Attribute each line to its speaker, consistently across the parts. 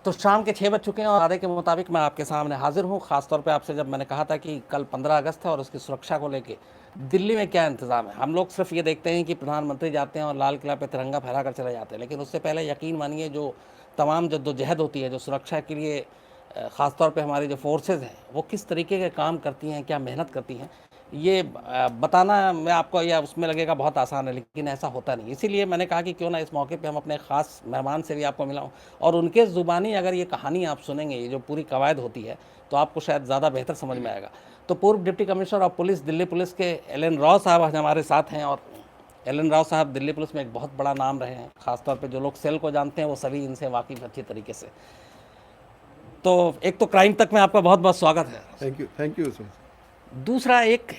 Speaker 1: तो शाम के 6 बज चुके हैं और वादे के मुताबिक मैं आपके सामने हाजिर हूँ। ख़ासतौर पे आपसे जब मैंने कहा था कि कल 15 अगस्त है और उसकी सुरक्षा को लेके दिल्ली में क्या इंतज़ाम है। हम लोग सिर्फ ये देखते हैं कि प्रधानमंत्री जाते हैं और लाल किला पे तिरंगा फहरा कर चले जाते हैं, लेकिन उससे पहले यकीन मानिए जो तमाम जद्दोजहद होती है, जो सुरक्षा के लिए ख़ासतौर पे हमारी जो फोर्सेज हैं वो किस तरीके के काम करती हैं, क्या मेहनत करती हैं, ये बताना मैं आपको या उसमें लगेगा बहुत आसान है, लेकिन ऐसा होता नहीं। इसीलिए मैंने कहा कि क्यों ना इस मौके पे हम अपने ख़ास मेहमान से भी आपको मिलाऊं और उनके ज़ुबानी अगर ये कहानी आप सुनेंगे, ये जो पूरी कवायद होती है, तो आपको शायद ज़्यादा बेहतर समझ में आएगा। तो पूर्व deputy commissioner of police Delhi police के एल.एन. राव साहब आज हमारे साथ हैं और एल.एन. राव साहब दिल्ली पुलिस में एक बहुत बड़ा नाम रहे हैं। ख़ासतौर पर जो लोग सेल को जानते हैं वो सभी इनसे वाकिफ़ अच्छी तरीके से। तो एक तो क्राइम तक में आपका बहुत बहुत स्वागत है।
Speaker 2: Thank you sir.
Speaker 1: दूसरा, एक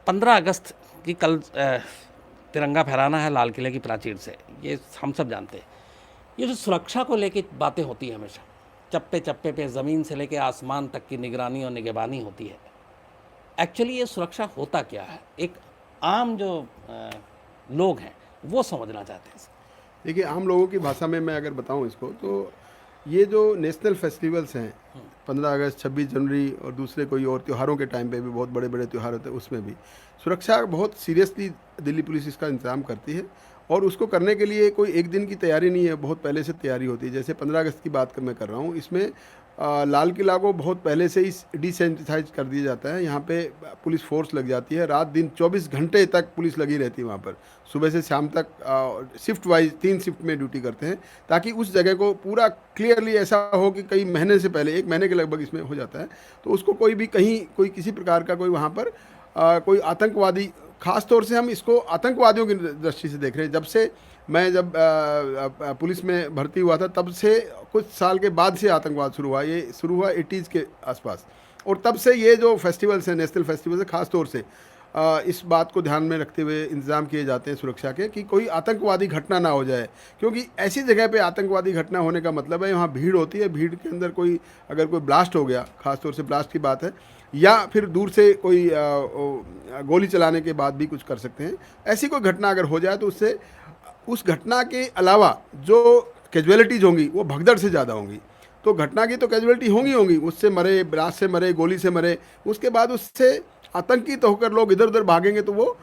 Speaker 1: 15 अगस्त की कल तिरंगा फहराना है लाल किले की प्राचीर से, ये हम सब जानते हैं। ये जो सुरक्षा को लेके बातें होती है हमेशा, चप्पे चप्पे पे ज़मीन से लेके आसमान तक की निगरानी और निगहबानी होती है। एक्चुअली ये सुरक्षा होता क्या है, एक आम जो लोग हैं वो समझना चाहते हैं।
Speaker 2: देखिए, आम लोगों की भाषा में मैं अगर बताऊं इसको, तो ये जो नेशनल फेस्टिवल्स हैं 15 अगस्त, 26 जनवरी और दूसरे कोई और त्योहारों के टाइम पे भी बहुत बड़े बड़े त्यौहार होते हैं, उसमें भी सुरक्षा बहुत सीरियसली दिल्ली पुलिस इसका इंतजाम करती है। और उसको करने के लिए कोई एक दिन की तैयारी नहीं है, बहुत पहले से तैयारी होती है। जैसे 15 अगस्त की बात मैं कर रहा हूँ, इसमें लाल किला को बहुत पहले से ही डिसैनिटाइज कर दिया जाता है। यहाँ पे पुलिस फोर्स लग जाती है, रात दिन 24 घंटे तक पुलिस लगी रहती है वहाँ पर, सुबह से शाम तक शिफ्ट वाइज 3 शिफ्ट में ड्यूटी करते हैं, ताकि उस जगह को पूरा क्लियरली ऐसा हो कि कई महीने से पहले, 1 महीने के लगभग इसमें हो जाता है, तो उसको कोई भी कहीं कोई किसी प्रकार का कोई वहाँ पर कोई आतंकवादी, खास तौर से हम इसको आतंकवादियों की दृष्टि से देख रहे हैं। जब पुलिस में भर्ती हुआ था, तब से कुछ साल के बाद से आतंकवाद शुरू हुआ। ये शुरू हुआ 80s के आसपास, और तब से ये जो फेस्टिवल्स हैं, नेशनल फेस्टिवल्स हैं, खास तौर से इस बात को ध्यान में रखते हुए इंतज़ाम किए जाते हैं सुरक्षा के, कि कोई आतंकवादी घटना ना हो जाए। क्योंकि ऐसी जगह पे आतंकवादी घटना होने का मतलब है वहाँ भीड़ होती है, भीड़ के अंदर अगर कोई ब्लास्ट हो गया, खास तौर से ब्लास्ट की बात है, या फिर दूर से कोई गोली चलाने के बाद भी कुछ कर सकते हैं। ऐसी कोई घटना अगर हो जाए तो उससे, उस घटना के अलावा जो कैजुअलिटीज़ होंगी वो भगदड़ से ज़्यादा होंगी। तो घटना की तो कैजुअलिटी होंगी, उससे मरे, ब्लास्ट से मरे, गोली से मरे, उसके बाद उससे आतंकित होकर लोग इधर उधर भागेंगे, तो वो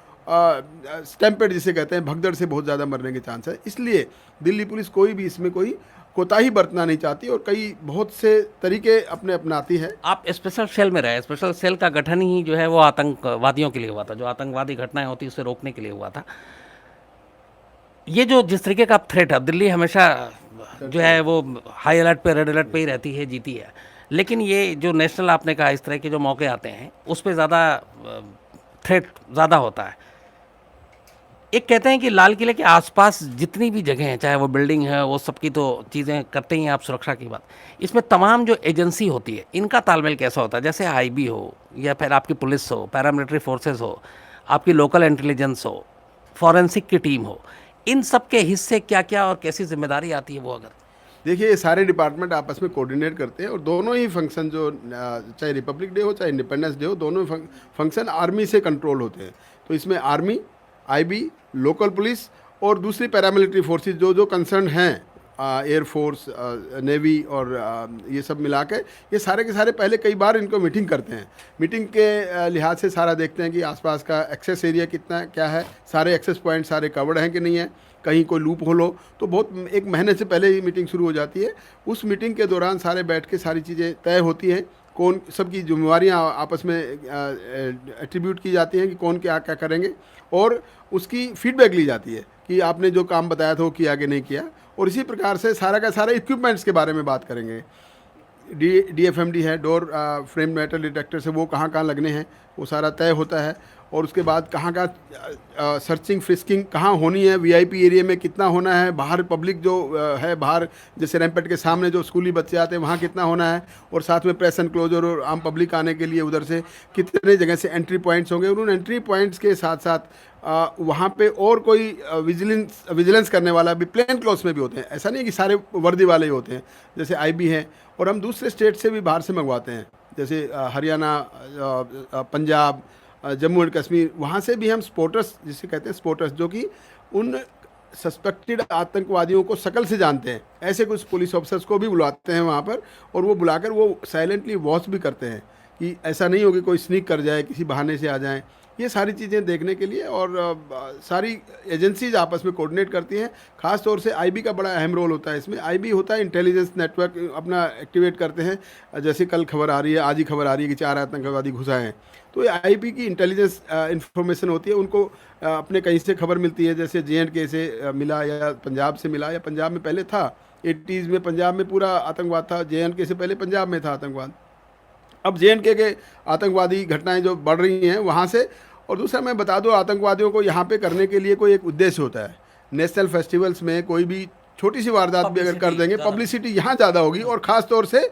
Speaker 2: स्टैम्पेड जिसे कहते हैं, भगदड़ से बहुत ज़्यादा मरने के चांस है। इसलिए दिल्ली पुलिस कोई भी इसमें कोई कोताही बरतना नहीं चाहती और बहुत से तरीके अपनाती है।
Speaker 1: आप स्पेशल सेल में रहे, स्पेशल सेल का गठन ही जो है वो आतंकवादियों के लिए हुआ था, जो आतंकवादी घटनाएं होती उसे रोकने के लिए हुआ था। ये जो जिस तरीके का थ्रेट है, दिल्ली हमेशा जो है वो हाई अलर्ट पे, रेड अलर्ट पे ही रहती है, जीती है। लेकिन ये जो नेशनल, आपने कहा, इस तरह के जो मौके आते हैं उस पर ज़्यादा थ्रेट ज़्यादा होता है। एक कहते हैं कि लाल किले के आसपास जितनी भी जगह हैं, चाहे वो बिल्डिंग है, वो सब की तो चीज़ें करते ही हैं आप सुरक्षा की बात, इसमें तमाम जो एजेंसी होती है इनका तालमेल कैसा होता है? जैसे आईबी हो, या फिर आपकी पुलिस हो, पैरामिलिट्री फोर्सेस हो, आपकी लोकल इंटेलिजेंस हो, फॉरेंसिक की टीम हो, इन सब के हिस्से क्या क्या और कैसी जिम्मेदारी आती है वो? अगर
Speaker 2: देखिए, ये सारे डिपार्टमेंट आपस में कोऑर्डिनेट करते हैं, और दोनों ही फंक्शन, जो चाहे रिपब्लिक डे हो चाहे इंडिपेंडेंस डे हो, दोनों फंक्शन आर्मी से कंट्रोल होते हैं। तो इसमें आर्मी, आईबी, लोकल पुलिस और दूसरी पैरामिलिट्री फोर्सेस जो कंसर्न हैं, एयरफोर्स, नेवी और ये सब मिला के, ये सारे के सारे पहले कई बार इनको मीटिंग करते हैं। मीटिंग के लिहाज से सारा देखते हैं कि आसपास का एक्सेस एरिया कितना क्या है, सारे एक्सेस पॉइंट सारे कवर्ड हैं कि नहीं है, कहीं कोई लूप होल हो। तो बहुत 1 महीने से पहले ही मीटिंग शुरू हो जाती है। उस मीटिंग के दौरान सारे बैठ के सारी चीज़ें तय होती हैं, कौन सबकी जिम्मेवारियाँ आपस में एट्रीब्यूट की जाती हैं कि कौन क्या क्या करेंगे, और उसकी फीडबैक ली जाती है कि आपने जो काम बताया था वो किया कि नहीं किया। और इसी प्रकार से सारा का सारा इक्विपमेंट्स के बारे में बात करेंगे। DFMD है, डोर फ्रेम मेटल डिटेक्टर से, वो कहाँ कहाँ लगने हैं वो सारा तय होता है। और उसके बाद कहाँ कहाँ सर्चिंग फ्रिस्किंग कहाँ होनी है, VIP एरिया में कितना होना है, बाहर पब्लिक जो है, बाहर जैसे रैम्पेट के सामने जो स्कूली बच्चे आते हैं वहाँ कितना होना है, और साथ में प्रेस एनक्लोजर और आम पब्लिक आने के लिए उधर से कितने जगह से एंट्री पॉइंट्स होंगे। और उन एंट्री पॉइंट्स के साथ साथ वहाँ पे और कोई विजिलेंस करने वाला भी प्लेन क्लॉथ्स में भी होते हैं। ऐसा नहीं कि सारे वर्दी वाले ही होते हैं। जैसे IB है, और हम दूसरे स्टेट से भी बाहर से मंगवाते हैं, जैसे हरियाणा, पंजाब, जम्मू एंड कश्मीर, वहाँ से भी हम स्पोर्टर्स जिसे कहते हैं, स्पोर्टर्स, जो कि उन सस्पेक्टेड आतंकवादियों को शकल से जानते हैं, ऐसे कुछ पुलिस ऑफिसर्स को भी बुलाते हैं वहाँ पर, और वो बुलाकर वो साइलेंटली वॉच भी करते हैं कि ऐसा नहीं हो कि कोई स्नीक कर जाए, किसी बहाने से आ जाए। ये सारी चीज़ें देखने के लिए, और सारी एजेंसीज आपस में कोऑर्डिनेट करती हैं। खास तौर से आईबी का बड़ा अहम रोल होता है इसमें। आईबी होता है इंटेलिजेंस नेटवर्क अपना एक्टिवेट करते हैं। जैसे कल खबर आ रही है, आज ही खबर आ रही है कि 4 आतंकवादी घुस आए हैं, तो ये आईबी की इंटेलिजेंस इंफॉर्मेशन होती है। उनको अपने कहीं से खबर मिलती है, जैसे JNK से मिला, या पंजाब से मिला, या पंजाब में पहले था 80s में, पंजाब में पूरा आतंकवाद था, JNK से पहले पंजाब में था आतंकवाद। अब JNK के आतंकवादी घटनाएं जो बढ़ रही हैं वहाँ से। और दूसरा मैं बता दूं, आतंकवादियों को यहाँ पे करने के लिए कोई एक उद्देश्य होता है। नेशनल फेस्टिवल्स में कोई भी छोटी सी वारदात भी अगर कर देंगे, पब्लिसिटी यहाँ ज़्यादा होगी, और ख़ास तौर से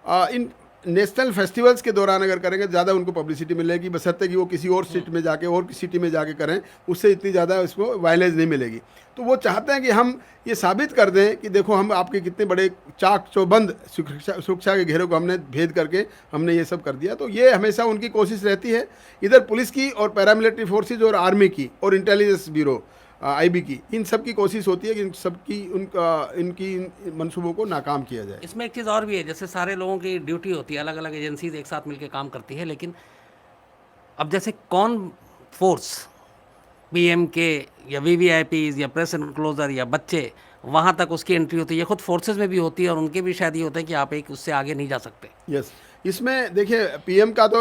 Speaker 2: इन नेशनल फेस्टिवल्स के दौरान अगर करेंगे ज़्यादा उनको पब्लिसिटी मिलेगी, बशर्ते कि वो किसी और सिटी में जाके और किसी सिटी में जाके करें, उससे इतनी ज़्यादा इसको वायलेंस नहीं मिलेगी। तो वो चाहते हैं कि हम ये साबित कर दें कि देखो हम आपके कितने बड़े चाक चौबंद सुरक्षा के घेरों को हमने भेद करके हमने ये सब कर दिया। तो ये हमेशा उनकी कोशिश रहती है, इधर पुलिस की और पैरामिलिट्री फोर्सेज और आर्मी की और इंटेलिजेंस ब्यूरो आईबी की, इन सब की कोशिश होती है कि इन सब की इनकी मंसूबों को नाकाम किया जाए।
Speaker 1: इसमें एक चीज़ और भी है, जैसे सारे लोगों की ड्यूटी होती है, अलग अलग एजेंसीज एक साथ मिलकर काम करती है, लेकिन अब जैसे कौन फोर्स, PMK या VVIPs या प्रेस एनक्लोजर या बच्चे, वहाँ तक उसकी एंट्री होती है। ये खुद फोर्सेज में भी होती है, और उनके भी शायद ये होता है कि आप एक उससे आगे नहीं जा सकते।
Speaker 2: यस, इसमें देखिए PM का तो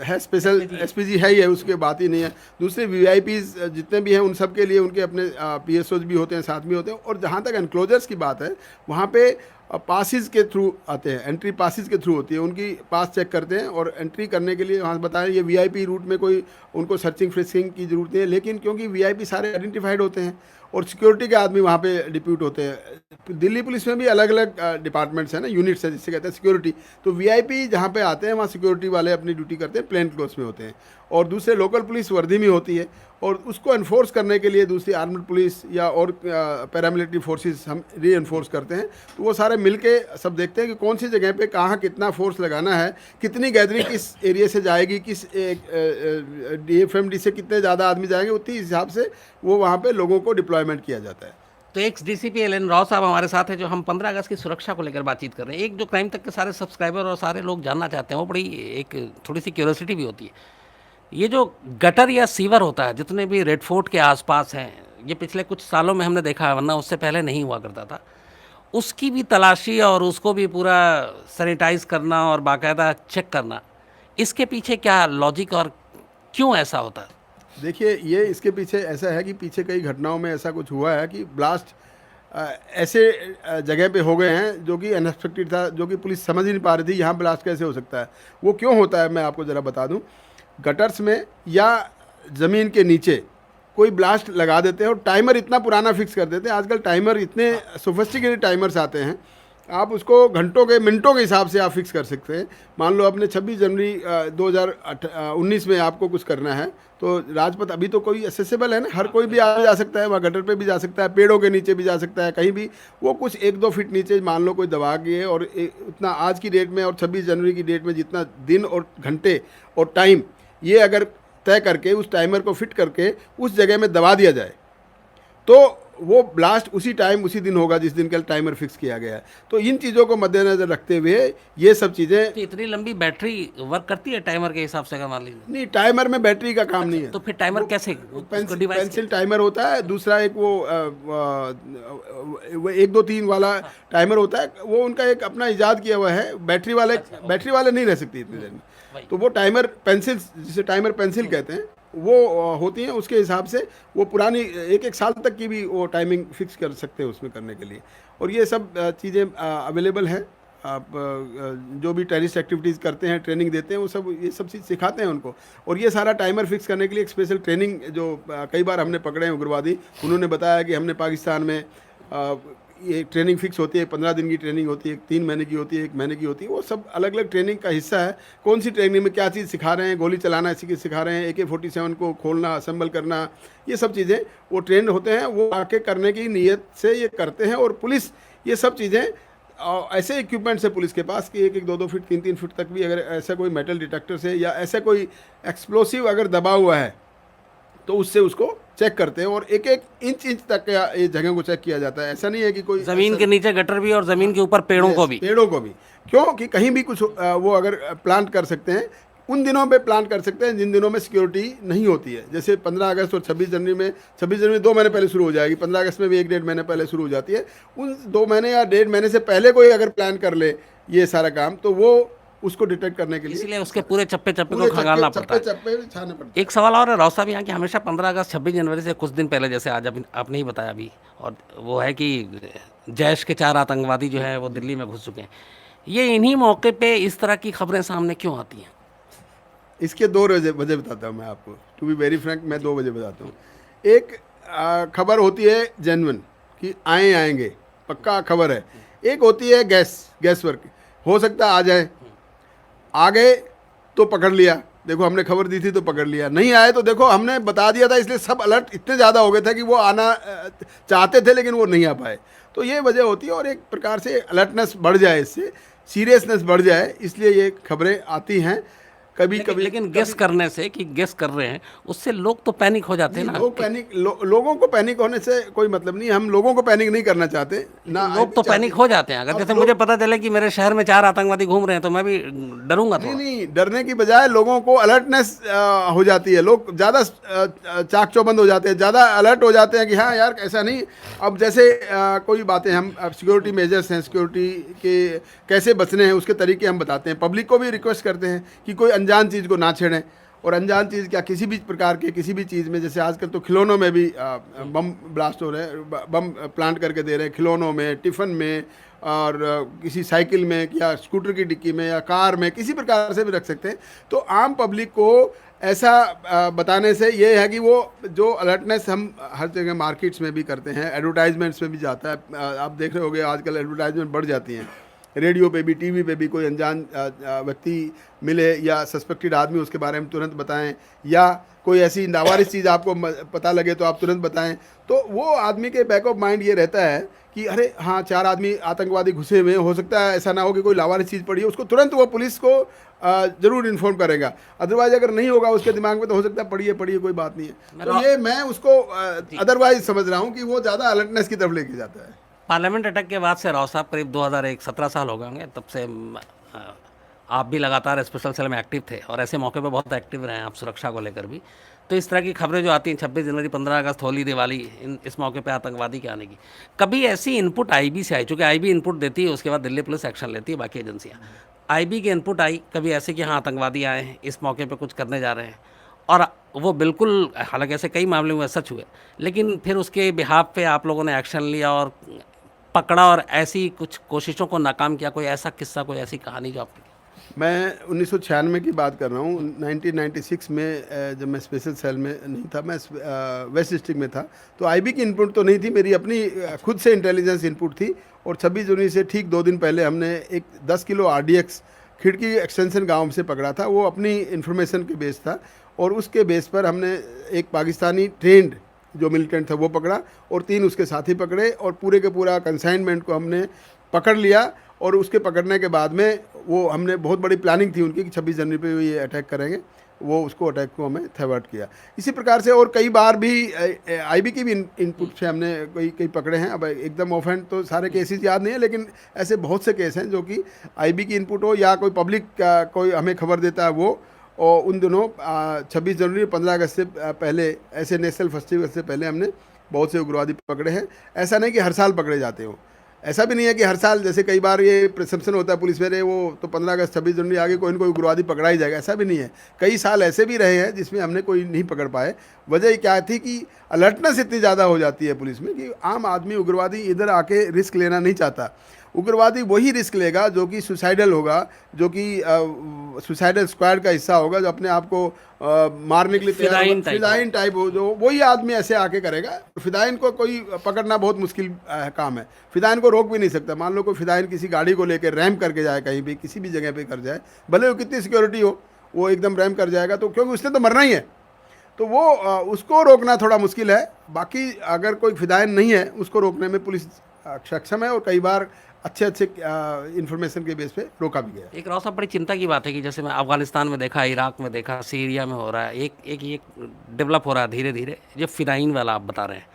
Speaker 2: है, स्पेशल SPG है ही है, उसके बात ही नहीं है। दूसरे VIPs जितने भी हैं उन सब के लिए उनके अपने PSOs भी होते हैं, साथ में होते हैं। और जहाँ तक एनक्लोजर्स की बात है, वहाँ पे पासिस के थ्रू आते हैं, एंट्री पासिस के थ्रू होती है, उनकी पास चेक करते हैं, और एंट्री करने के लिए वहाँ बताएं ये VIP रूट में कोई उनको सर्चिंग फ्रिस्किंग की ज़रूरत नहीं है, लेकिन क्योंकि VIP सारे आइडेंटिफाइड होते हैं और सिक्योरिटी के आदमी वहाँ पे डिप्यूट होते हैं। दिल्ली पुलिस में भी अलग अलग डिपार्टमेंट्स हैं ना, यूनिट्स है जिससे कहते हैं सिक्योरिटी। तो VIP जहाँ पे आते हैं वहाँ सिक्योरिटी वाले अपनी ड्यूटी करते हैं, प्लेन क्लोथ्स में होते हैं, और दूसरे लोकल पुलिस वर्दी में होती है। और उसको एनफोर्स करने के लिए दूसरी आर्म्ड पुलिस या और पैरामिलिट्री फोर्सेस हम री एनफोर्स करते हैं। तो वो सारे मिलके सब देखते हैं कि कौन सी जगह पे कहाँ कितना फोर्स लगाना है, कितनी गैदरिंग किस एरिया से जाएगी, किस DFMD से कितने ज़्यादा आदमी जाएंगे, उसी हिसाब से वो वहाँ पे लोगों को डिप्लॉयमेंट किया जाता है।
Speaker 1: तो एक DCP LN राव साहब हमारे साथ है, जो हम 15 अगस्त की सुरक्षा को लेकर बातचीत कर रहे हैं। एक जो क्राइम तक के सारे सब्सक्राइबर और सारे लोग जानना चाहते हैं, वो बड़ी एक थोड़ी सी क्यूरियोसिटी भी होती है। ये जो गटर या सीवर होता है, जितने भी रेड फोर्ट के आसपास हैं, ये पिछले कुछ सालों में हमने देखा है, वरना उससे पहले नहीं हुआ करता था, उसकी भी तलाशी और उसको भी पूरा सैनिटाइज करना और बाकायदा चेक करना, इसके पीछे क्या लॉजिक और क्यों ऐसा होता है?
Speaker 2: देखिए, ये इसके पीछे ऐसा है कि पीछे कई घटनाओं में ऐसा कुछ हुआ है कि ब्लास्ट ऐसे जगह पे हो गए हैं जो कि अनएक्सपेक्टेड था, जो कि पुलिस समझ ही नहीं पा रही थी यहाँ ब्लास्ट कैसे हो सकता है। वो क्यों होता है मैं आपको ज़रा बता दूं। गटर्स में या ज़मीन के नीचे कोई ब्लास्ट लगा देते हैं, और टाइमर इतना पुराना फिक्स कर देते हैं। आजकल टाइमर इतने सोफिस्टिकेटेड टाइमर्स आते हैं, आप उसको घंटों के मिनटों के हिसाब से आप फिक्स कर सकते हैं। मान लो आपने 26 जनवरी 2019 में आपको कुछ करना है, तो राजपथ अभी तो कोई एक्सेसिबल है ना, हर कोई भी आ जा सकता है, वहाँ गटर पे भी जा सकता है, पेड़ों के नीचे भी जा सकता है, कहीं भी। वो कुछ 1-2 फीट नीचे मान लो कोई दबा गए, और उतना आज की डेट में और 26 जनवरी की डेट में जितना दिन और घंटे और टाइम ये अगर तय करके उस टाइमर को फिट करके उस जगह में दबा दिया जाए, तो वो ब्लास्ट उसी टाइम उसी दिन होगा जिस दिन का टाइमर फिक्स किया गया है। तो इन चीज़ों को मद्देनजर रखते हुए ये सब चीज़ें।
Speaker 1: तो इतनी लंबी बैटरी वर्क करती है टाइमर के हिसाब से, अगर मान लीजिए?
Speaker 2: नहीं, टाइमर में बैटरी का काम नहीं है।
Speaker 1: तो फिर टाइमर कैसे?
Speaker 2: पेंसिल टाइमर होता है, दूसरा एक वो 1 2 3 वाला टाइमर होता है, वो उनका एक अपना इजाद किया हुआ है। बैटरी वाले नहीं रह सकती इतनी देर में। तो वो टाइमर पेंसिल, जिसे टाइमर पेंसिल कहते हैं, वो होती हैं। उसके हिसाब से वो पुरानी 1-1 साल तक की भी वो टाइमिंग फिक्स कर सकते हैं उसमें करने के लिए। और ये सब चीज़ें अवेलेबल हैं। आप जो भी टेररिस्ट एक्टिविटीज़ करते हैं, ट्रेनिंग देते हैं, वो सब ये सब चीज़ सिखाते हैं उनको। और ये सारा टाइमर फिक्स करने के लिए एक स्पेशल ट्रेनिंग जो कई बार हमने पकड़े हैं उग्रवादी, उन्होंने बताया कि हमने पाकिस्तान में ये ट्रेनिंग फिक्स होती है, 15 दिन की ट्रेनिंग होती है, 3 महीने की होती है, 1 महीने की होती है। वो सब अलग अलग ट्रेनिंग का हिस्सा है। कौन सी ट्रेनिंग में क्या चीज़ सिखा रहे हैं, गोली चलाना इसी की सिखा रहे हैं, AK-47 को खोलना, असेंबल करना, ये सब चीज़ें वो ट्रेंड होते हैं। वो आके करने की नीयत से ये करते हैं। और पुलिस ये सब चीज़ें ऐसे इक्विपमेंट्स है पुलिस के पास कि 1-1, 2-2 फीट, 3-3 फीट तक भी अगर ऐसा कोई मेटल डिटेक्टर से या ऐसा कोई एक्सप्लोसिव अगर दबा हुआ है तो उससे उसको चेक करते हैं और एक एक इंच इंच तक का ये जगह को चेक किया जाता है। ऐसा नहीं है कि कोई
Speaker 1: जमीन के नीचे गटर भी और जमीन के ऊपर पेड़ों को भी।
Speaker 2: पेड़ों को भी, क्यों कि कहीं भी कुछ वो अगर प्लांट कर सकते हैं, उन दिनों पे प्लांट कर सकते हैं जिन दिनों में सिक्योरिटी नहीं होती है। जैसे 15 अगस्त और 26 जनवरी में, 26 जनवरी 2 महीने पहले शुरू हो जाएगी, 15 अगस्त में भी 1-1.5 महीने पहले शुरू हो जाती है। उन 2 महीने या 1.5 महीने से पहले कोई अगर प्लान कर ले ये सारा काम, तो वो उसको डिटेक्ट करने के लिए
Speaker 1: इसलिए उसके पूरे चप्पे चप्पे
Speaker 2: पूरे
Speaker 1: को खंगालना पड़ता है।
Speaker 2: चप्पे छाने पड़ते
Speaker 1: एक सवाल और है राव साहब यहाँ की, हमेशा 15 अगस्त 26 जनवरी से कुछ दिन पहले, जैसे आज आपने ही बताया अभी, और वो है कि जैश के 4 आतंकवादी जो है वो दिल्ली में घुस चुके हैं। ये इन्हीं मौके पे इस तरह की खबरें सामने क्यों आती हैं?
Speaker 2: इसके 2 वजह बताता हूँ मैं आपको, टू बी वेरी फ्रैंक मैं 2 वजह बताता हूँ। एक खबर होती है जेन्युइन कि आएंगे, पक्का खबर है। एक होती है गैस वर्क, हो सकता है आ जाए, आ गए तो पकड़ लिया, देखो हमने खबर दी थी तो पकड़ लिया, नहीं आए तो देखो हमने बता दिया था, इसलिए सब अलर्ट इतने ज़्यादा हो गए थे कि वो आना चाहते थे लेकिन वो नहीं आ पाए। तो ये वजह होती है, और एक प्रकार से अलर्टनेस बढ़ जाए, इससे सीरियसनेस बढ़ जाए, इसलिए ये खबरें आती हैं कभी कभी।
Speaker 1: लेकिन गेस करने से कि गेस कर रहे हैं उससे लोग तो पैनिक हो जाते हैं ना।
Speaker 2: लोगों को पैनिक होने से कोई मतलब नहीं, हम लोगों को पैनिक नहीं करना चाहते ना।
Speaker 1: लोग तो पैनिक हो जाते हैं, अगर जैसे मुझे पता चले कि मेरे शहर में 4 आतंकवादी घूम रहे हैं तो मैं भी डरूंगा थोड़ा।
Speaker 2: नहीं, डरने की बजाय लोगों को अलर्टनेस हो जाती है, लोग ज़्यादा चाक चौबंद हो जाते हैं, ज़्यादा अलर्ट हो जाते हैं कि हाँ यार ऐसा नहीं। अब जैसे कोई बातें हम सिक्योरिटी मेजर्स हैं, सिक्योरिटी के कैसे बचने हैं उसके तरीके हम बताते हैं, पब्लिक को भी रिक्वेस्ट करते हैं कि कोई अनजान चीज़ को ना छेड़ें। और अनजान चीज़ क्या, किसी भी प्रकार के किसी भी चीज़ में, जैसे आजकल तो खिलौनों में भी बम ब्लास्ट हो रहे हैं, बम प्लांट करके दे रहे हैं, खिलौनों में, टिफ़िन में, और किसी साइकिल में या स्कूटर की डिक्की में या कार में, किसी प्रकार से भी रख सकते हैं। तो आम पब्लिक को ऐसा बताने से ये है कि वो जो अलर्टनेस हम हर जगह मार्केट्स में भी करते हैं, एडवर्टाइजमेंट्स में भी जाता है। आप देख रहे होंगे आजकल एडवर्टाइजमेंट बढ़ जाती हैं, रेडियो पे भी, टीवी पे भी कोई अनजान व्यक्ति मिले या सस्पेक्टेड आदमी, उसके बारे में तुरंत बताएं, या कोई ऐसी नावारिस चीज़ आपको पता लगे तो आप तुरंत बताएं। तो वो आदमी के बैक ऑफ माइंड ये रहता है कि अरे हाँ 4 आदमी आतंकवादी घुसे हुए हैं, हो सकता है ऐसा ना हो कि कोई लावारिस चीज़ पड़ी है, उसको तुरंत वो पुलिस को ज़रूर इन्फॉर्म करेगा। अदरवाइज अगर नहीं होगा उसके दिमाग में तो हो सकता है पड़ी है कोई बात नहीं है। तो ये मैं उसको अदरवाइज समझ रहा हूँ कि वो ज़्यादा अलर्टनेस की तरफ लेके जाता है।
Speaker 1: पार्लियामेंट अटैक के बाद से राव साहब करीब 2001 17 साल हो गए होंगे, तब से आप भी लगातार स्पेशल सेल में एक्टिव थे और ऐसे मौके पे बहुत एक्टिव रहे हैं आप सुरक्षा को लेकर भी। तो इस तरह की खबरें जो आती हैं 26 जनवरी, 15 अगस्त, होली, दिवाली, इस मौके पे आतंकवादी के आने की, कभी ऐसी इनपुट आईबी से आई? चूँकि आईबी इनपुट देती है, उसके बाद दिल्ली पुलिस एक्शन लेती है, बाकी एजेंसियाँ, आईबी की इनपुट आई कभी ऐसे कि हाँ आतंकवादी आए हैं, इस मौके पर कुछ करने जा रहे हैं, और वो बिल्कुल, हालांकि ऐसे कई मामले में सच हुए, लेकिन फिर उसके बिहाफ पे आप लोगों ने एक्शन लिया और पकड़ा और ऐसी कुछ कोशिशों को नाकाम किया? कोई ऐसा किस्सा, कोई ऐसी कहानी जो आपकी?
Speaker 2: मैं 1996 की बात कर रहा हूँ। 1996 में जब मैं स्पेशल सेल में नहीं था, मैं वेस्ट डिस्ट्रिक्ट में था, तो आईबी की इनपुट तो नहीं थी, मेरी अपनी खुद से इंटेलिजेंस इनपुट थी। और 26 जनवरी से ठीक 2 दिन पहले हमने एक 10 किलो RDX खिड़की एक्सटेंशन गांव से पकड़ा था। वो अपनी इन्फॉर्मेशन के बेस था, और उसके बेस पर हमने एक पाकिस्तानी ट्रेंड जो मिलिटेंट था वो पकड़ा, और 3 उसके साथी पकड़े, और पूरे के पूरा कंसाइनमेंट को हमने पकड़ लिया। और उसके पकड़ने के बाद में वो हमने बहुत बड़ी प्लानिंग थी उनकी कि 26 जनवरी पे ये अटैक करेंगे, वो उसको अटैक को हमें थवर्ट किया। इसी प्रकार से और कई बार भी आईबी की भी इनपुट से हमने कई पकड़े हैं। अब एकदम ऑफ हैंड तो सारे केसेस याद नहीं है, लेकिन ऐसे बहुत से केस हैं जो कि आईबी की इनपुट हो या कोई पब्लिक कोई हमें खबर देता है वो। और उन दिनों 26 जनवरी 15 अगस्त से पहले, ऐसे नेशनल फेस्टिवल से पहले हमने बहुत से उग्रवादी पकड़े हैं। ऐसा नहीं कि हर साल पकड़े जाते हो, ऐसा भी नहीं है कि हर साल, जैसे कई बार ये प्रिसम्पशन होता है पुलिस में, वो तो 15 अगस्त 26 जनवरी आगे कोई न कोई उग्रवादी पकड़ा ही जाएगा, ऐसा भी नहीं है। कई साल ऐसे भी रहे हैं जिसमें हमने कोई नहीं पकड़ पाए। वजह क्या थी कि अलर्टनेस इतनी ज़्यादा हो जाती है पुलिस में कि आम आदमी, उग्रवादी इधर आके रिस्क लेना नहीं चाहता। उग्रवादी वही रिस्क लेगा जो कि सुसाइडल होगा, जो कि सुसाइडल स्क्वाड का हिस्सा होगा, जो अपने आप को मारने के लिए फिदाइन टाइप हो, जो वही आदमी ऐसे आके करेगा। फिदाइन को कोई पकड़ना बहुत मुश्किल काम है, फिदाइन को रोक भी नहीं सकता। मान लो कोई फिदाइन किसी गाड़ी को लेकर रैम करके जाए, कहीं भी किसी भी जगह पे कर जाए, भले वो कितनी सिक्योरिटी हो, वो एकदम रैम कर जाएगा, तो क्योंकि उसने तो मरना ही है, तो वो उसको रोकना थोड़ा मुश्किल है। बाकी अगर कोई फिदाइन नहीं है, उसको रोकने में पुलिस सक्षम है और कई बार अच्छे अच्छे इंफॉर्मेशन के बेस पे रोका भी गया।
Speaker 1: एक राव साहब बड़ी चिंता की बात है कि जैसे मैं अफगानिस्तान में देखा, इराक में देखा, सीरिया में हो रहा है, एक ये डेवलप हो रहा है धीरे धीरे, जो फिदाइन वाला आप बता रहे हैं।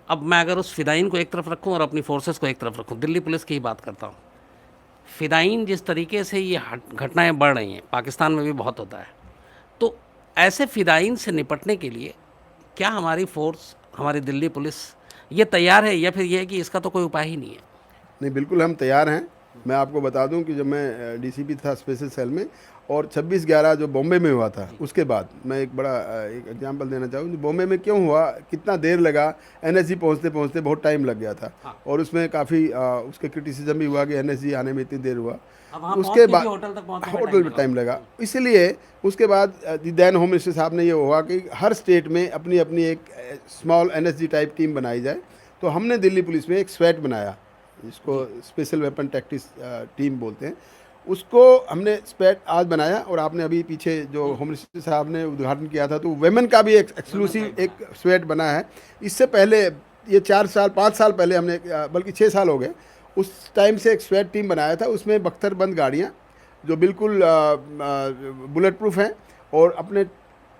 Speaker 1: अब मैं अगर उस फिदाइन को एक तरफ रखूं और अपनी फोर्सेस को एक तरफ रखूं, दिल्ली पुलिस की ही बात करता हूं, फिदाइन जिस तरीके से ये घटनाएं बढ़ रही हैं, पाकिस्तान में भी बहुत होता है, तो ऐसे फिदाइन से निपटने के लिए क्या हमारी फोर्स, हमारी दिल्ली पुलिस ये तैयार है, या फिर ये है कि इसका तो कोई उपाय ही नहीं है?
Speaker 2: नहीं, बिल्कुल हम तैयार हैं। मैं आपको बता दूं कि जब मैं डीसीपी था स्पेशल सेल में और 26/11 जो बॉम्बे में हुआ था, उसके बाद मैं एक बड़ा एक एग्जांपल देना चाहूँ। बॉम्बे में क्यों हुआ, कितना देर लगा, एनएसजी पहुंचते पहुंचते बहुत टाइम लग गया था।
Speaker 1: हाँ।
Speaker 2: और उसमें काफ़ी उसके क्रिटिसिज्म भी हुआ कि एनएसजी आने में इतनी देर हुआ।
Speaker 1: अब वहाँ
Speaker 2: उसके
Speaker 1: पहुँचने
Speaker 2: बाद
Speaker 1: भी होटल तक पहुँचने में
Speaker 2: होटल में टाइम लगा, इसलिए उसके बाद दैन होम मिनिस्टर साहब ने ये हुआ कि हर स्टेट में अपनी अपनी एक स्मॉल एनएसजी टाइप टीम बनाई जाए। तो हमने दिल्ली पुलिस में एक स्वेट बनाया, जिसको स्पेशल वेपन टैक्टिक्स टीम बोलते हैं, उसको हमने स्पेट आज बनाया। और आपने अभी पीछे जो होम मिनिस्टर साहब ने उद्घाटन किया था, तो वेमेन का भी एक एक्सक्लूसिव एक स्वेट बना है। इससे पहले ये 4-5 साल पहले हमने बल्कि 6 साल हो गए, उस टाइम से एक स्वेट टीम बनाया था। उसमें बख्तरबंद गाड़ियाँ जो बिल्कुल बुलेट प्रूफ हैं और अपने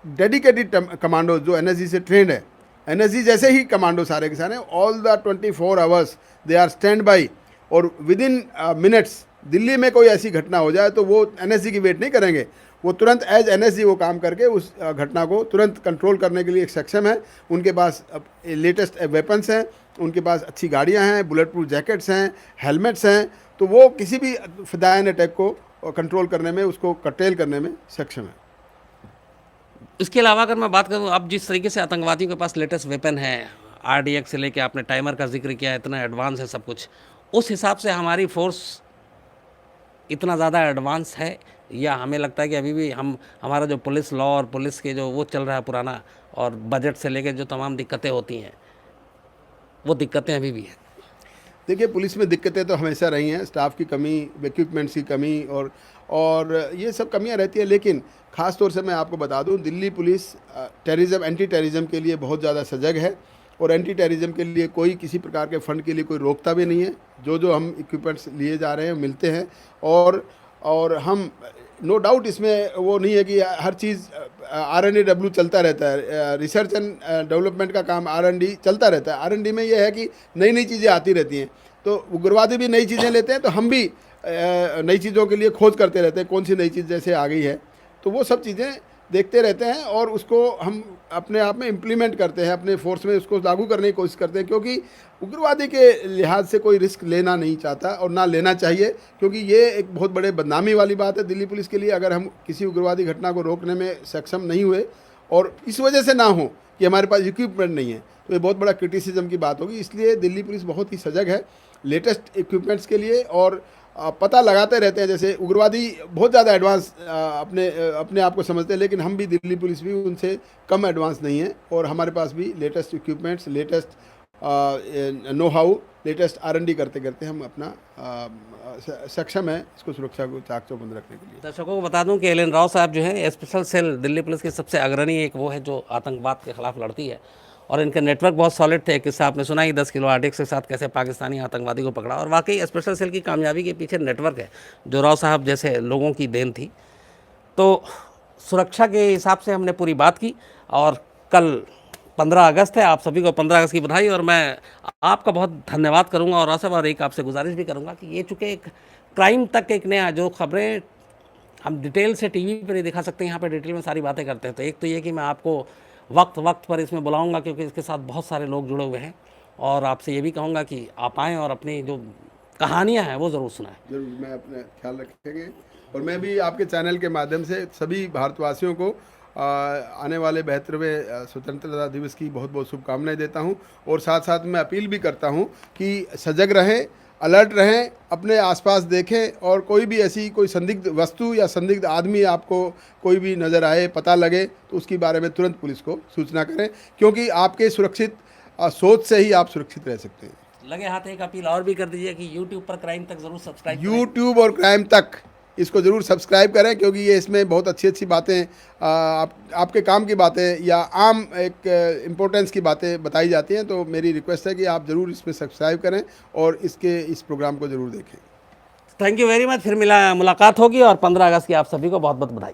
Speaker 2: डेडिकेटेड कमांडो जो एनएसजी से ट्रेंड है, एनएसजी जैसे ही कमांडो सारे के सारे, all the 24 hours they are stand by. और विद इन मिनट्स दिल्ली में कोई ऐसी घटना हो जाए तो वो एनएसजी की वेट नहीं करेंगे, वो तुरंत एज एनएसजी वो काम करके उस घटना को तुरंत कंट्रोल करने के लिए सक्षम है। उनके पास लेटेस्ट वेपन्स हैं, उनके पास अच्छी गाड़ियां हैं, बुलेट प्रूफ जैकेट्स हैं, हेलमेट्स हैं, तो वो किसी भी फिदायन अटैक को कंट्रोल करने में, उसको कर्टेल करने में सक्षम है।
Speaker 1: इसके अलावा अगर मैं बात करूं, अब जिस तरीके से आतंकवादियों के पास लेटेस्ट वेपन है, आरडीएक्स से लेके आपने टाइमर का जिक्र किया, इतना एडवांस है सब कुछ, उस हिसाब से हमारी फोर्स इतना ज़्यादा एडवांस है, या हमें लगता है कि अभी भी हमारा जो पुलिस लॉ और पुलिस के जो वो चल रहा है पुराना, और बजट से लेके जो तमाम दिक्कतें होती हैं, वो दिक्कतें अभी भी हैं?
Speaker 2: देखिए, पुलिस में दिक्कतें तो हमेशा रही हैं, स्टाफ की कमी, इक्विपमेंट्स की कमी और ये सब कमियां रहती हैं। लेकिन ख़ास तौर से मैं आपको बता दूं, Delhi police terrorism, anti terrorism के लिए बहुत ज़्यादा सजग है। और एंटी टेररिज्म के लिए कोई किसी प्रकार के फंड के लिए कोई रोकता भी नहीं है। जो हम इक्विपमेंट्स लिए जा रहे हैं मिलते हैं। और हम नो डाउट इसमें वो नहीं है कि हर चीज़ R&D चलता रहता है, रिसर्च एंड डेवलपमेंट का काम R&D चलता रहता है। R&D में ये है कि नई नई चीज़ें आती रहती हैं, तो उग्रवादी भी नई चीज़ें लेते हैं, तो हम भी नई चीज़ों के लिए खोज करते रहते हैं, कौन सी नई चीज़ जैसे आ गई है, तो वो सब चीज़ें देखते रहते हैं और उसको हम अपने आप में इम्प्लीमेंट करते हैं, अपने फोर्स में उसको लागू करने की कोशिश करते हैं। क्योंकि उग्रवादी के लिहाज से कोई रिस्क लेना नहीं चाहता और ना लेना चाहिए, क्योंकि ये एक बहुत बड़े बदनामी वाली बात है दिल्ली पुलिस के लिए अगर हम किसी उग्रवादी घटना को रोकने में सक्षम नहीं हुए, और इस वजह से ना हो कि हमारे पास इक्विपमेंट नहीं है, तो ये बहुत बड़ा क्रिटिसिज्म की बात होगी। इसलिए दिल्ली पुलिस बहुत ही सजग है लेटेस्ट इक्विपमेंट्स के लिए और पता लगाते रहते हैं। जैसे उग्रवादी बहुत ज़्यादा एडवांस अपने आप को समझते हैं, लेकिन हम भी, दिल्ली पुलिस भी उनसे कम एडवांस नहीं है, और हमारे पास भी latest equipments, latest know how, latest R&D करते करते हम अपना सक्षम है इसको सुरक्षा को चाक चौबंद रखने के लिए।
Speaker 1: दर्शकों को बता दूं कि एल.एन. राव साहब जो हैं, स्पेशल सेल दिल्ली पुलिस की सबसे अग्रणी एक वो है जो आतंकवाद के खिलाफ लड़ती है, और इनके नेटवर्क बहुत सॉलिड थे। किस्सा आपने सुना ही 10 किलो आरडीएक्स के साथ कैसे पाकिस्तानी आतंकवादी को पकड़ा, और वाकई स्पेशल सेल की कामयाबी के पीछे नेटवर्क है जो राव साहब जैसे लोगों की देन थी। तो सुरक्षा के हिसाब से हमने पूरी बात की, और कल 15 अगस्त है, आप सभी को 15 अगस्त की बधाई। और मैं आपका बहुत धन्यवाद करूंगा, और राव साहब और एक आपसे गुजारिश भी करूंगा कि ये चूँकि एक क्राइम तक एक नया, जो खबरें हम डिटेल से टीवी पर नहीं दिखा सकते, यहाँ पर डिटेल में सारी बातें करते हैं। तो एक तो ये कि मैं आपको वक्त पर इसमें बुलाऊंगा, क्योंकि इसके साथ बहुत सारे लोग जुड़े हुए हैं, और आपसे ये भी कहूँगा कि आप आएँ और अपनी जो कहानियाँ हैं वो ज़रूर सुनाएं।
Speaker 2: जरूर, मैं अपना ख्याल रखेंगे। और मैं भी आपके चैनल के माध्यम से सभी भारतवासियों को आने वाले 72वें स्वतंत्रता दिवस की बहुत बहुत शुभकामनाएं देता हूं, और साथ साथ मैं अपील भी करता हूं कि सजग रहें, अलर्ट रहें, अपने आसपास देखें, और कोई भी ऐसी कोई संदिग्ध वस्तु या संदिग्ध आदमी आपको कोई भी नज़र आए, पता लगे, तो उसके बारे में तुरंत पुलिस को सूचना करें, क्योंकि आपके सुरक्षित सोच से ही आप सुरक्षित रह सकते हैं।
Speaker 1: लगे हाथ एक अपील और भी कर दीजिए कि यूट्यूब पर क्राइम तक ज़रूर सब्सक्राइब करें।
Speaker 2: यूट्यूब और क्राइम तक इसको ज़रूर सब्सक्राइब करें, क्योंकि ये इसमें बहुत अच्छी अच्छी बातें आपके काम की बातें या आम एक इम्पोर्टेंस की बातें बताई जाती हैं। तो मेरी रिक्वेस्ट है कि आप ज़रूर इसमें सब्सक्राइब करें और इस प्रोग्राम को ज़रूर देखें।
Speaker 1: Thank you very much. फिर मुलाकात होगी और 15 अगस्त की आप सभी को बहुत बहुत बधाई।